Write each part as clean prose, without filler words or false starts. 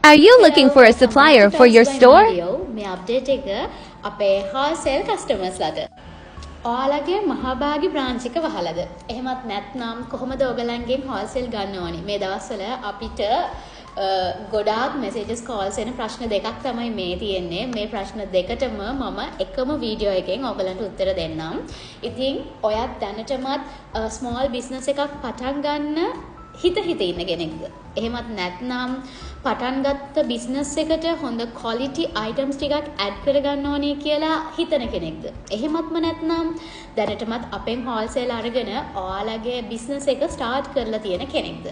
Are you looking for a supplier for your store? මේ update එක අපේ wholesale customers ලට. ඔයාලගේ මහභාගි branch එක වහලාද? එහෙමත් නැත්නම් කොහොමද ඔයගලන්ගෙන් wholesale ගන්න ඕනේ? මේ දවස්වල අපිට ගොඩාක් messages calls එන ප්‍රශ්න දෙකක් තමයි මේ තියෙන්නේ. මේ ප්‍රශ්න දෙකටම මම එකම වීඩියෝ එකෙන් ඔයගලන්ට උත්තර දෙන්නම්. ඉතින් ඔයත් දැනටමත් small business එකක් පටන් ගන්න හිත ඉන්න කෙනෙක්ද? එහෙමත් නැත්නම් පටන් ගත්ත බිස්නස් එකට හොඳ quality items ටිකක් add කරගන්න ඕනේ කියලා හිතන කෙනෙක්ද? එහෙමත්ම නැත්නම් දැනටමත් අපෙන් wholesale අරගෙන ඔයාලගේ බිස්නස් එක start කරලා තියෙන කෙනෙක්ද?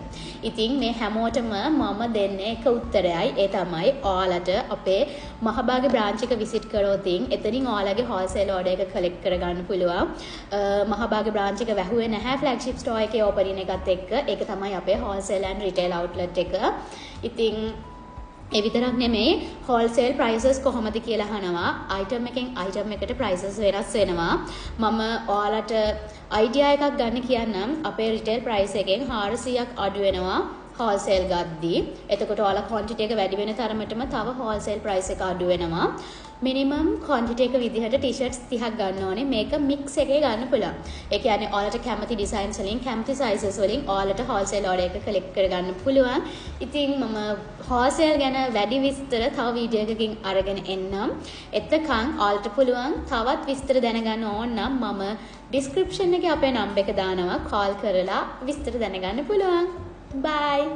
ඉතින් මේ හැමෝටම මම දෙන්නේ එක උත්තරයයි. ඒ තමයි ඔයාලට අපේ මහභාගි branch එක visit කරොත් එතනින් ඔයාලගේ wholesale order එක collect කරගන්න පුළුවන්. මහභාගි branch එක වැහුවේ නැහැ flagship store එකේ opening එකත් එක්ක. ඒක තමයි අපේ wholesale and retail outlet එක. ඉතින් ඒ විතරක් නෙමෙයි wholesale prices කොහොමද කියලා අහනවා. item එකෙන් item එකට prices වෙනස් වෙනවා. මම ඔයාලට idea එකක් ගන්න කියන්නම්. අපේ retail price එකෙන් 400ක් අඩු වෙනවා wholesale ගද්දී. එතකොට ඔයාලා quantity එක වැඩි වෙන තරමටම තව wholesale price එක අඩු වෙනවා. minimum quantity එක විදිහට t-shirts 30ක් ගන්න ඕනේ. මේක mix එකේ ගන්න පුළුවන්. ඒ කියන්නේ ඔයාලට කැමති designs වලින් කැමති sizes වලින් ඔයාලට wholesale order එක collect කරගන්න පුළුවන්. ඉතින් මම wholesale ගැන වැඩි විස්තර තව වීඩියෝ එකකින් අරගෙන එන්නම්. එතකන් ඔයාලට පුළුවන් තවත් විස්තර දැනගන්න ඕන නම් මම description එකේ අපේ number එක දානවා. call කරලා විස්තර දැනගන්න පුළුවන්. Bye.